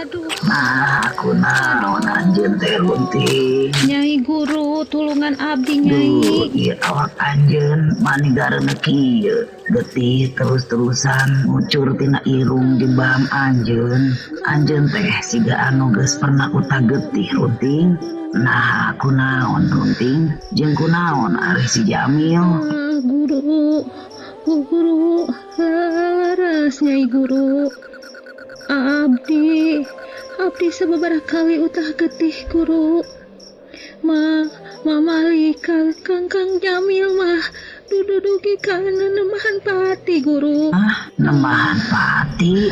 Aduh. Nah, aku naon anjeun teh runting. Nyai Guru, tulungan abdi Duh, Nyai. ieu awak anjeun manigareuna kieu. Getih terus-terusan ngucur tina irung jembam anjeun. Anjeun teh siga anu geus pernah utak getih runting. Nah, aku naon runting? Jeung kunaon ari si Jamil? Guru, laras Nyai Guru. Abdi sababaraha kali utah getih Guru. Mamali Kang Jamil mah dudugi kana nemahan pati Guru. Nemahan pati?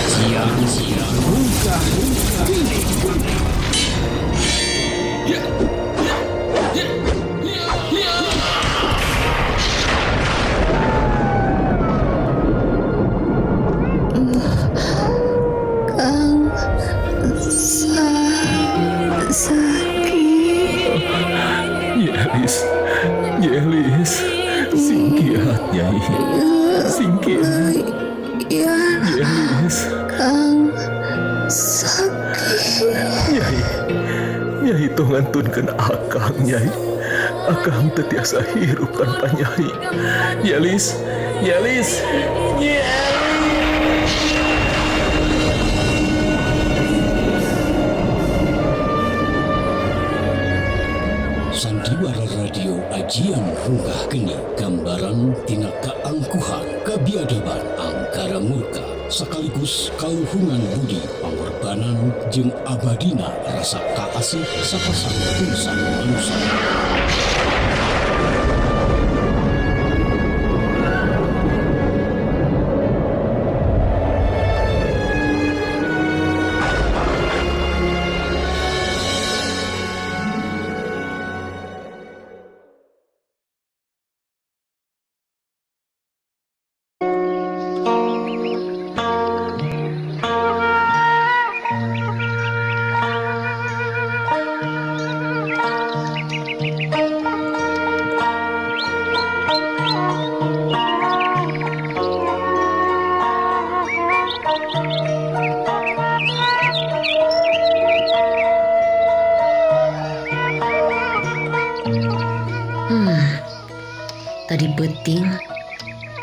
Siang buka Kang sakit. Yelis, singkiat Nyai, singkiat. Yelis, Kang sakit. Nyai tong ngantunkeun akang Nyai. Akang teu tiasa hirup tanpa Nyai. Yelis. Sandiwara Radio Ajian Runggah Geni gambaran tina kaangkuhan kabiadaban angkara murka sekaligus kauhungan budi pangorbanan jeung abadina rasa kaasih sapasang insan manusia. Tadi penting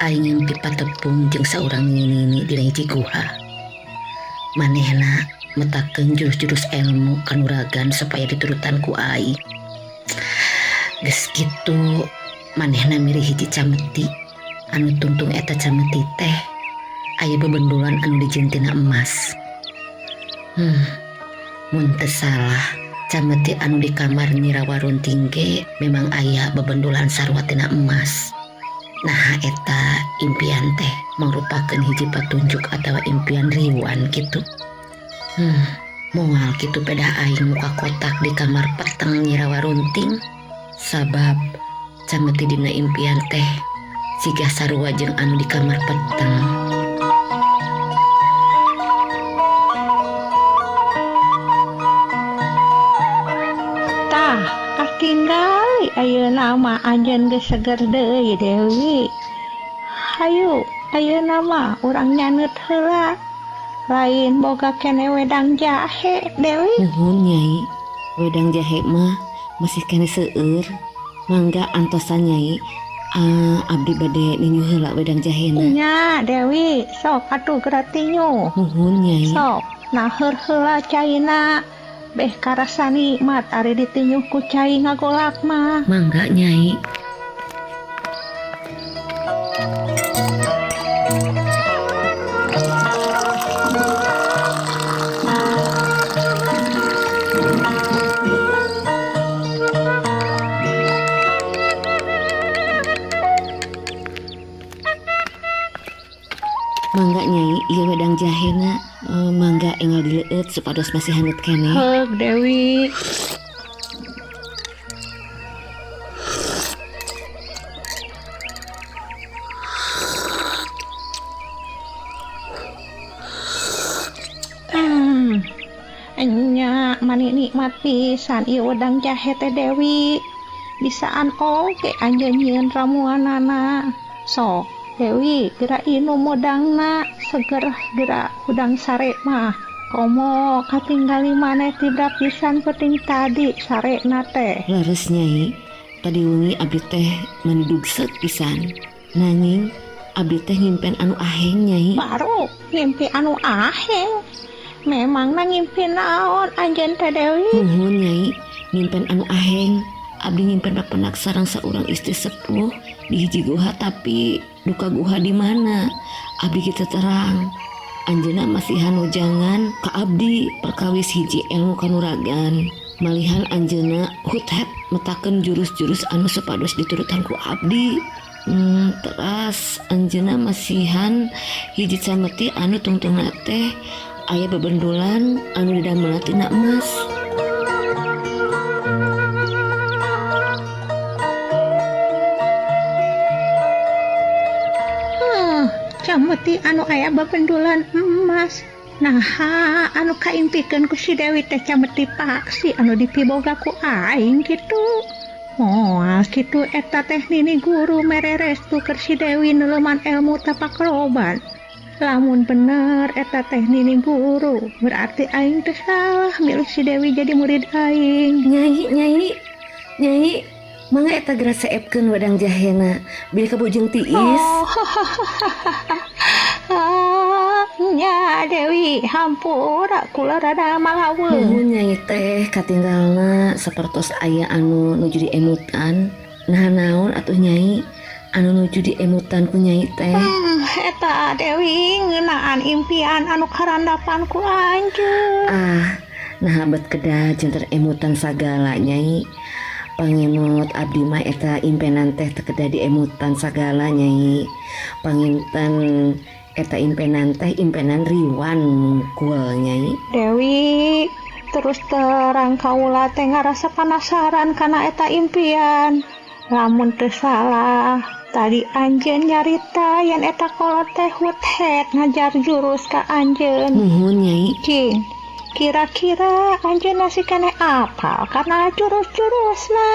aing ngimpi patepung jeung saurang nini dina hiji guha. Manehna metakeun jurus-jurus ilmu kanuragan supaya diturutan ku aing. Geus kitu manehna milih hiji cameti anu tungtung eta cameti teh aya bebendulan anu dijieun tina emas. Mun teu salah cameti anu di kamar Nyirawa Runting ge memang aya bebendulan sarua tina emas. Nah eta impian teh mangrupakeun hiji patunjuk atawa impian riwan gitu. Moal kitu peda aing muka kotak di kamar peteng Nyirawa Runting. Sabab cameti dina impian teh siga sarua jeung anu di kamar peteng. Katingali ayeuna mah anjeun geus seger deui Dewi. Hayu ayeuna mah urang nyaneut heula. Lain boga kene wedang jahe Dewi. Nuhun Nyai, wedang jahe mah masih kene seueur. Mangga antosan Nyai, abdi bade ninyu heula wedang jahena. Nya Dewi, sok atuh gerati nyu. Nuhun Nyai. Sok naheur heula caina. Beh karasa nikmat ari ditinyuh ku cai ngagolak mah. Mangga Nyai. Mangga Nyai, ieu wedang jahena mangga enggal dileueut supados masih hanut kene. Heug Dewi. Nya mani nikmat pisan ieu wedang jahe teh Dewi. bisaan oge anjeun nyieun ramuanana. Sok Dewi geura inu modangna seger geura hudang sare mah. Komo katinggali maneh tidak pisan penting tadi sare na teh. Leres Nyai, tadi wengi abdi teh mendugset pisan. Nanging abdi teh ngimpen anu aheng Nyai. Baru ngimpi anu aheng. Memang ngimpi naon anjeun teh Dewi? Nuhun Nyai, ngimpen anu aheng. Abdi ngimpen bapenak sareng saurang istri sepuh di hiji guha, tapi duka guha di mana? Abdi kita terang. Anjeunna masihan wejangan ka abdi perkawis hiji ilmu kanuragan. Malihan anjeunna hutep metakeun jurus-jurus anu supados diturutan ku abdi. Teras anjeunna masihan hiji cameti anu tungtungna teh aya bebendulan anu didamelna tina emas. Cameti anu aya bebendulan emas. Nah, anu kaimpikeun ku si Dewi teh cameti paksi anu dipiboga ku aing kitu. Oh, kitu eta teh nini guru mere restu keur si Dewi nuleuman ilmu tapak roban. Lamun bener eta teh nini guru, berarti aing teh salah milih si Dewi jadi murid aing. Nyai, mangga eta geura seepkeun wedang jahena bili ka Bojong Tiis. Nya Dewi, hampura kula rada malaweung. Nuhun Nyai teh katinggalna sapertos aya anu nuju di emutan. Nah naon atuh Nyai anu nuju di emutan ku Nyai teh? Eta Dewi ngeunaan impian anu karandapan ku anjeun. Nah abet kedah janten emutan sagala Nyai. Pangemot abdi mah eta impenan teh teu kedah di emutan sagala Nyai. Panginten eta impenan teh impenan riwan mungkul Nyai. Dewi, terus terang kaula teh ngarasa penasaran kana eta impian. Lamun teu salah, tadi anjeun nyarita yen eta kolot teh huthet ngajar jurus ka anjeun. Nuhun Nyai. Cing, kira-kira anjeun masih kene apal karena jurus-jurusna?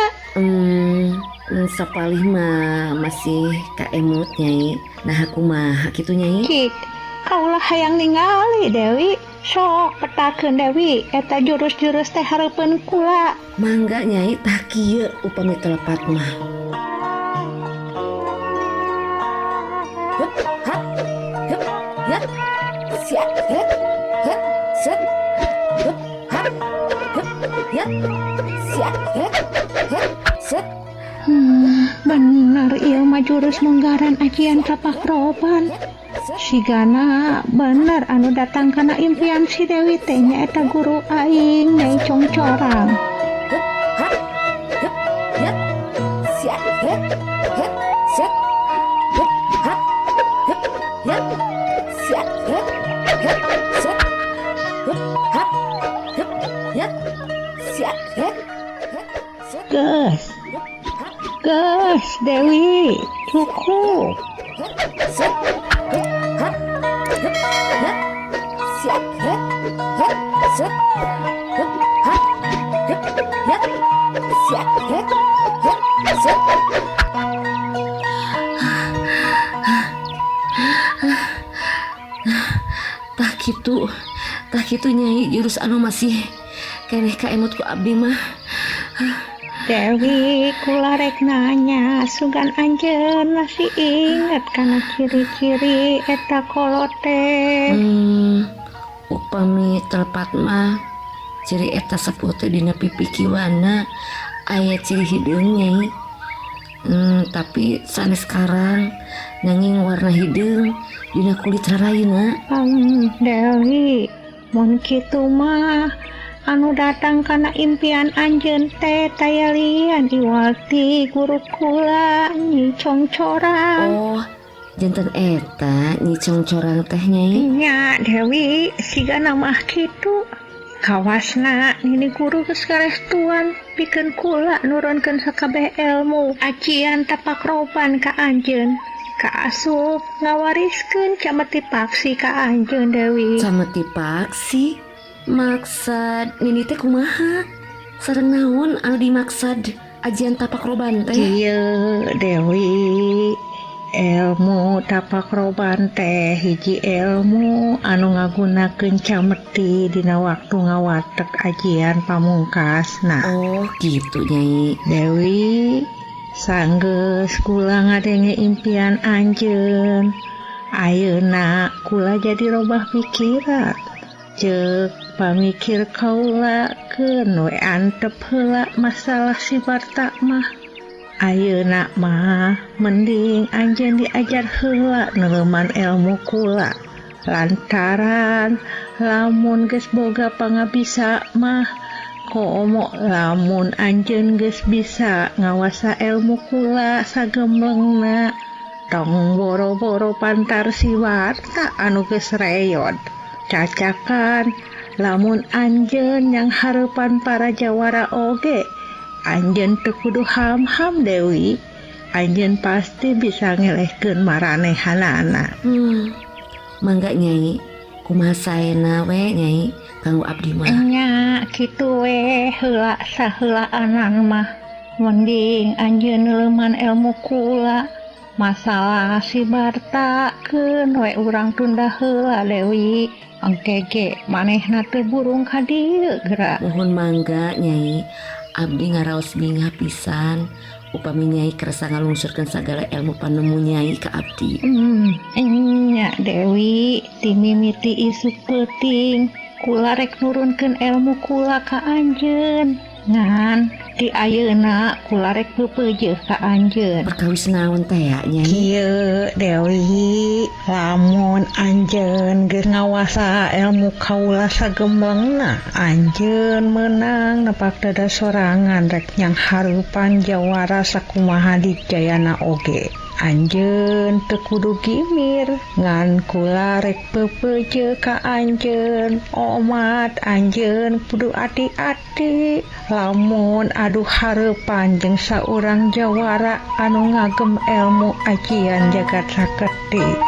Sapalih mah masih ka emut Nyai. Nah aku mah kitu Nyai. Cik, kaulah hayang ningali Dewi. Sok petakeun Dewi, eta jurus-jurus teh hareupeun kula. Mangga Nyai, tah kieu upami telepat mah. Hup, hap, hup, yat, siap, het, set, hup, hap, hup, yat, siap, het, set. Bener ieu mah jurus munggaran ajian tapak roban. Sigana bener anu datang kana impian si Dewi teh nyaeta guru aing Nyai Congcorang. Hup, hap, hup, yat, siap, het, set, hup, hap, hup, yat, siap, het, set, hup, hap, hup, yat, siap, het, set. Geus Dewi, cukup. Set, hup, hap, hup, yat, siap, het, set, hup, hap, hup, yat, siap, het, set. Tah kitu Nyai jurus anu masih keneh ka emut ku abdi mah. Dewi, kula rek nanya, sugan anjeun masih inget kana ciri-ciri eta kolot teh? Upami telepat mah ciri eta sepuh teh dina pipi kiwana aya ciri hideung Nyai. Tapi sanes sekarang nanging warna hideung dina kulit rarayna. Dewi, mun kitu mah anu datang kana impian anjeun teh tayalian iwati guru kula Nyi Congcorang. Oh, janten eta Nyi Congcorang teh Nyai. Nya Dewi, sigana mah kitu. Kawasna nini guru geus karestuan pikeun kula nurunkeun sakabeh ilmu ajian tapak roban ka anjeun. Kaasup ngawariskeun cameti paksi ka anjeun Dewi. Cameti paksi? Maksad nini teh kumaha? Sareng naon anu dimaksad ajian tapak roban teh? Kieu Dewi, ilmu tapak roban teh hiji ilmu anu ngagunakeun cameti dina waktu ngawatek ajian pamungkasna. Oh gitu Nyai. Dewi, sanggeus kula ngadenge impian anjeun. Ayeuna kula jadi robah pikiran. Ceuk pamikir kaula keun we antep heula masalah si Barta mah. Ayeuna mah mending anjeun diajar heula neuleman ilmu kula. Lantaran lamun geus boga pangabisa mah komo lamun anjeun geus bisa ngawasa ilmu kula sagemlengna. Tong boro-boro pantar si Barta anu geus reyod. Cacakan lamun anjeun yang hareupan para jawara oge, anjeun teu kudu ham-ham Dewi. Anjeun pasti bisa ngelehkeun maranehanana. Mangga Nyai, kumaha saena we Nyai kanggo abdi mah. Nya kitu we heula saheulaan mah. Mending anjeun neuleman ilmu kula. Masalah si Barta keun we urang tunda heula Dewi. Engkege manehna teu burung ka dieu geura. Mohon mangga Nyai, abdi ngaraos bingah pisan upami Nyai kersa ngalungsurkeun sagala ilmu panemu Nyai ka abdi. Nya Dewi, timimiti isu peuting kula rek nurunkeun ilmu kula ka anjeun. Ngan di ayeuna kula rek peupeujeuh ka anjeun. Perkawis naon teh ya Nyai? Kieu Dewi, lamun anjeun geus ngawasa ilmu kaula sagemlengna, anjeun meunang nepak dada sorangan rek nyang hareupan jawara sakumaha dijayana oge. Anjeun teu kudu gimir, ngan kula rek peupeujeuh ka anjeun. Omat anjeun kudu ati-ati lamun adu hareupan jeung saurang jawara anu ngagem ilmu ajian jagat saketi.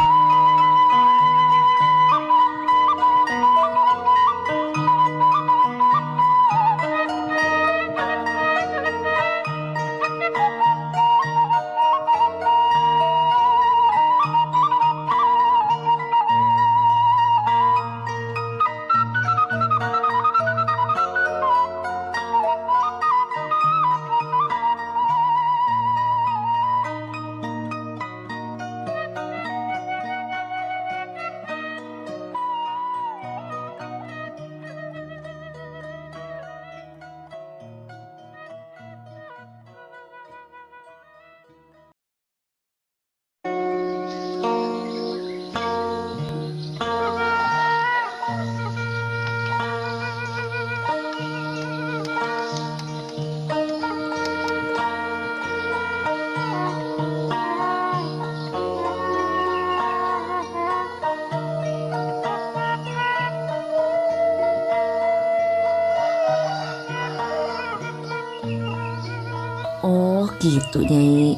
Oh gitu Nyai.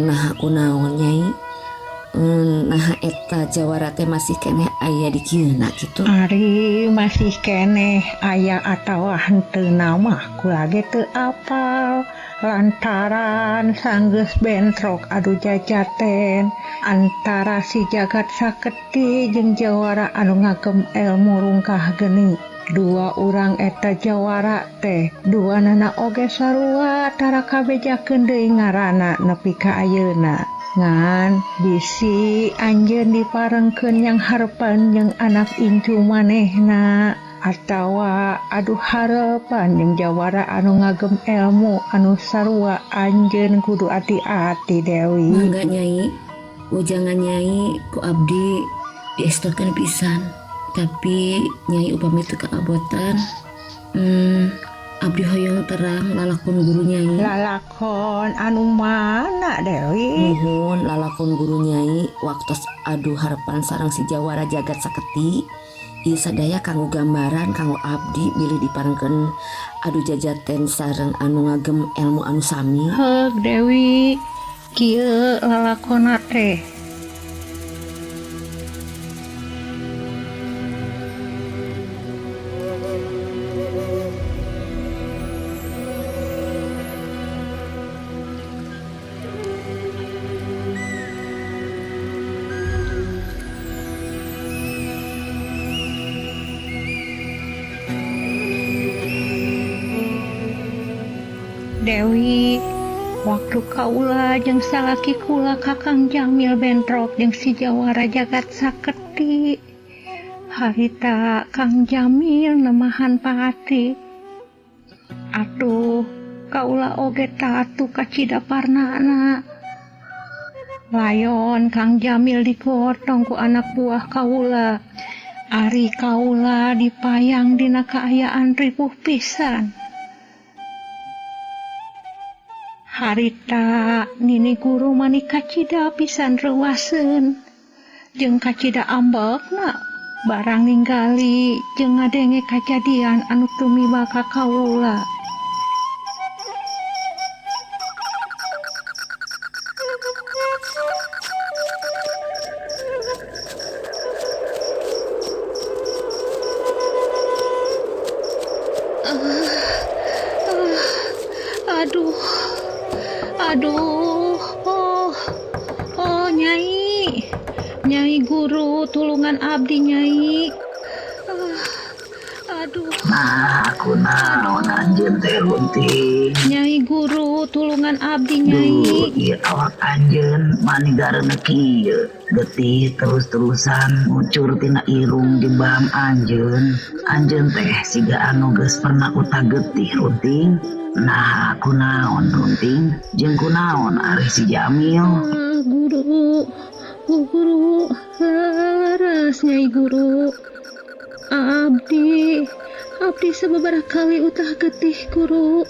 Nah kunaon Nyai? Nah eta jawara teh masih keneh aya di kieuna kitu. Ari masih keneh aya atawa henteu nama kula ge teu apal. Lantaran sanggeus bentrok adu jajaten antara si jagat saketi jeung jawara anu ngagem ilmu rungkah geni. Dua urang eta jawara teh duanana oge sarua tara kabejakeun deui ngaranna nepi ka ayeuna. Ngan bisi anjeun diparengkeun yang harepan jeung anak incu manehna atawa adu harepan jeung jawara anu ngagem ilmu anu sarua, anjeun kudu ati-ati Dewi. Mangga Nyai, ujangan Nyai ku abdi diestokeun pisan. Tapi Nyai upami teu kaabotan, abdi hoyong terang lalakon guru Nyai. Lalakon anu mana Dewi? Nuhun lalakon guru Nyai waktos adu harapan sareng si jawara jagat saketi. Ieu sadaya kanggo gambaran kanggo abdi bilih diparengkeun adu jajaten sareng anu ngagem ilmu anu sami. Heug Dewi, kieu lalakonna teh. Dewi, waktu kaula jeung salaki kula Kakang Jamil bentrok jeung si Jawara Jagat Saketi. Harita Kang Jamil nemahan pati. Atuh, kaula oge tatu kacida parnana. Layon Kang Jamil digotong ku anak buah kaula. Ari kaula dipayang dina kaayaan ripuh pisan. Harita nini guru mani kacida pisan reuaseun. Jeung kacida ambekna barang ninggali jeung ngadenge kajadian anu tumiba ka kaula. Aduh, Nyai guru, tulungan abdi Nyai. Aduh. Nah, aku naon anjeun teh Runting. Nyai guru, tulungan abdi Duh, Nyai. ieu awak anjeun manigareuna kieu. Getih terus-terusan ngucur tina irung jembam anjeun. Anjeun teh siga anu geus pernah uta getih Runting. Nah, aku naon Runting, jeung kunaon ari si Jamil. Guru, laras Nyai guru. Abdi sababaraha kali utah getih guru.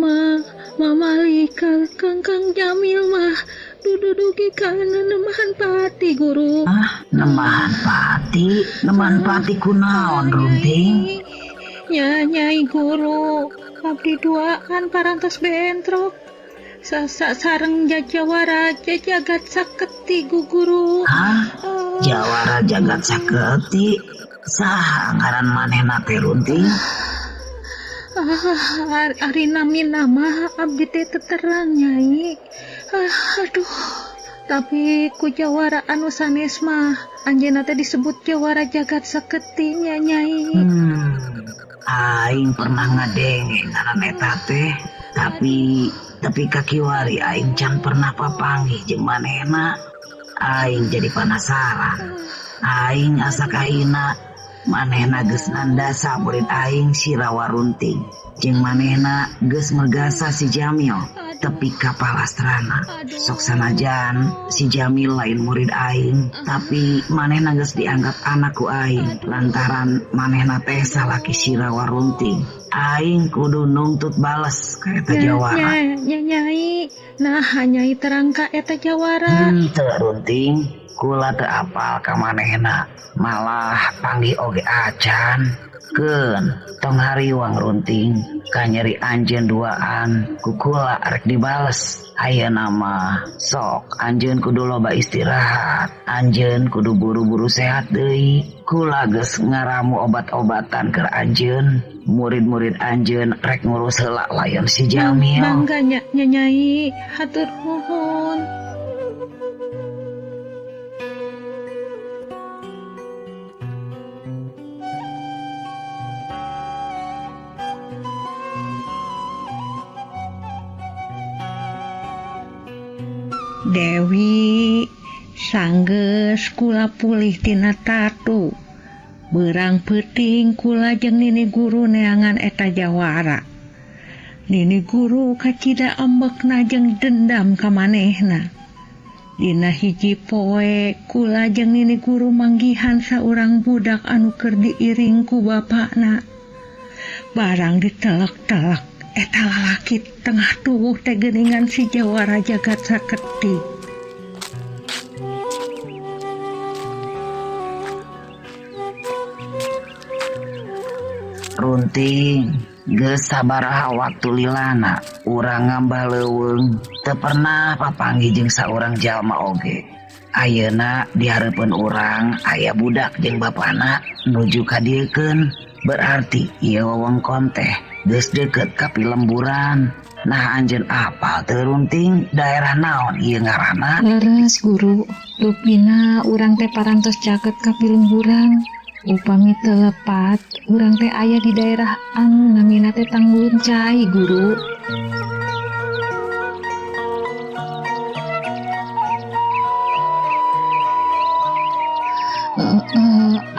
Mamali Kang Jamil mah dudugi kana nemahan pati guru. Nemahan pati kunaon Runting? Nyai guru, abdi duaan parantos bentrok. Sareng Jawara Jagat Saketi guru. Jawara Jagat Saketi? Saha ngaran manehna teh Runting? Ari nama abdi teh terang Nyai. Aduh. Tapi ku Jawara anu sanes mah anjeunna teh disebut Jawara Jagat Saketi nya Nyai. Aing pernah ngadenge ngaran eta teh, tapi kakiwari aing can pernah papanggih jeung manehna. Aing jadi penasaran. Aing asa kahina manehna geus nandasa murid aing si Rawa Runting. Jeung manehna geus mergasa si Jamil tepi ka palastrana. Sok sanajan si Jamil lain murid aing, tapi manehna geus dianggap anak ku aing lantaran manehna teh salaki si Rawa Runting. Aing kudu nuntut bales ka eta Jawara. Nyai, nah Nyai terangka eta Jawara. Teu Runting, kula teu apal ka manehna, malah panggih oge acan. Keun, tong hariwang Runting, ka nyeri anjeun duaan, ku kula arek dibales. Ayeuna mah sok anjeun kudu loba istirahat, anjeun kudu buru-buru sehat deui. Kula geus ngaramu obat-obatan keur anjeun. Murid-murid anjeun rek ngurus heula layan si Jamil. Bangga Nyai, hatur nuhun. Dewi, sanggeus kula pulih tina tatu. Beurang peuting kula jeung nini guru neangan eta Jawara. Nini guru kacida ambekna jeung dendam ka manehna. Dina hiji poe kula jeung nini guru manggihan saurang budak anu keur diiring ku bapakna. Barang ditelek-telek eta lalaki tengah tubuh teh geuningan si Jawara Jagat Saketi. Runting, geus sabaraha waktu lilana urang ngambah leuweung teu pernah papanggih jeung saurang jalma oge. Ayeuna di hareupeun urang aya budak jeung bapana nuju ka dieukeun. Berarti ieu wewengkon teh geus deukeut ka Pilemburan. Nah anjeun apal teu Runting daerah naon ieu ngaranna? Leres guru, rupina urang teh parantos caket ka Pilemburan. Upami telepat urang teh aya di daerah anu namina teh Tanggulun Cai guru.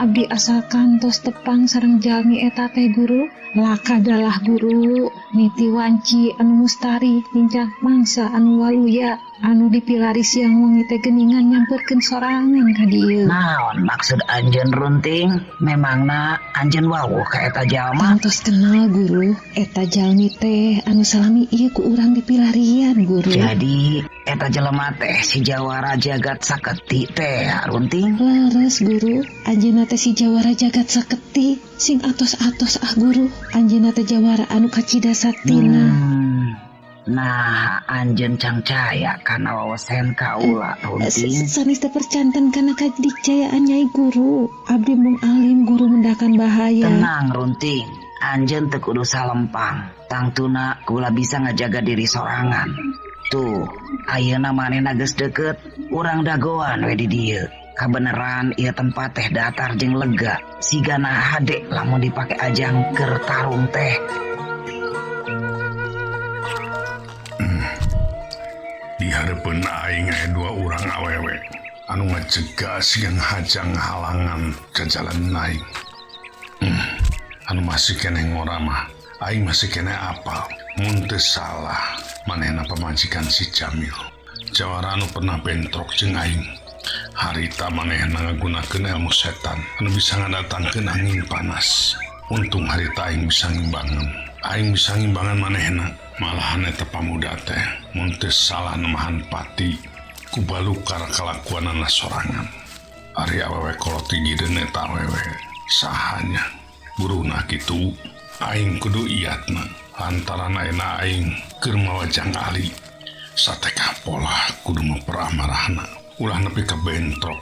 abdi asal kantos tepang sareng jalmi eta teh guru. Laka adalah guru niti wanci anu mustari lincah mangsa anu waluya anu dipilari siang wengi teh geningan nyamperkeun sorangan ka dieu. Naon maksud anjeun runting? Memangna anjeun wawuh ka eta jalma? Kantos kenal guru, eta jalmi teh anu salami ieu ku urang dipilarian guru. Jadi eta jelema teh si Jawara Jagat Saketi teh runting? Laras guru, anjeunna teh si Jawara Jagat Saketi sing atos-atos guru. Anjeunna teh Jawara anu kacida saktina. Nah, anjeun cangcaya kana wawasen kaula runting. Sanes teh percanten kana kadikjayaan Nyai Guru. Abdi mung alim guru mendakan bahaya. Tenang runting, anjeun teu kudu salempang. Tangtuna kula bisa ngajaga diri sorangan. Tuh, ayeuna manehna geus deukeut, urang dagoan we di dieu. Kabeneran ieu tempat teh datar jeung lega. Sigana hade lamun dipake ajang keur tarung teh. Di harapan aing aya 2 urang awewe anu ngacegah siang hajang halangan ke jalan aing. Anu masih kene ngora mah aing masih kene apal mun teu salah manehna pamajikan si Jamil. Jawara anu pernah bentrok jeung aing. Harita manehna ngagunakeun ilmu setan anu bisa ngadatangkeun angin panas. Untung harita aing bisa ngimbangan. Aing bisa ngimbangan manehna. Malahan eta pamuda teh mun teu salah nemahan pati ku balukar kalakuanana sorangan. Ari awewe kolot tinggideun eta awewe sahanya buruna kitu aing kudu iatna lantaran ayeuna aing keur mawajang ali satekah pola kudu memperamarahna ulah nepi ka bentrok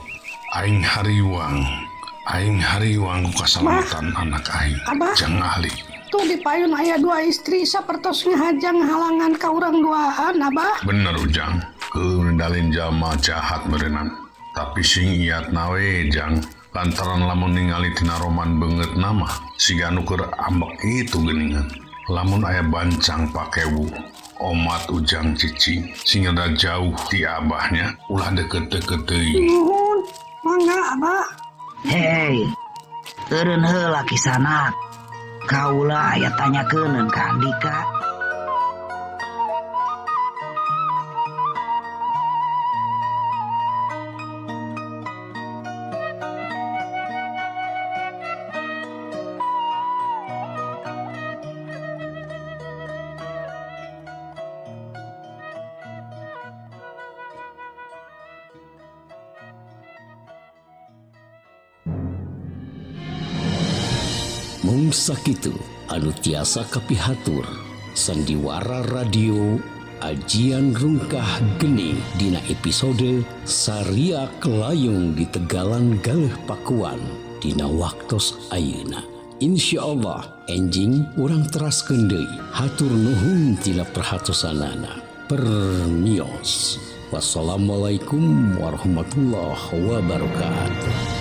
aing hariwang ku kasalamatan anak aing jang ahli. Tuh di payun aya 2 istri sapertos ngahajang halangan ka urang duaan Abah. Bener Ujang, dalin jalma jahat merenang. Tapi sing iat nawe jang lantaran lamun ningali tina roman beungeut nama siga anu keur ambek itu geuningan. Lamun aya bancang pakewu omat Ujang cicing sing ada jauh ti abahnya ulah deket-deket deui. Nuhun, mangga Abah. Hei, eureun heula kisanak. Kaula aya tanyakeun ka Andika. Mung sakitu anu tiasa kapihatur sandiwara radio Ajian Rungkah Geni dina episode Saria Kelayung di Tegalan Galeh Pakuan dina waktos ayeuna. Insyaallah enjing urang teraskeun deui. Hatur nuhun tina perhatosanana. Permios. Wassalamualaikum warahmatullahi wabarakatuh.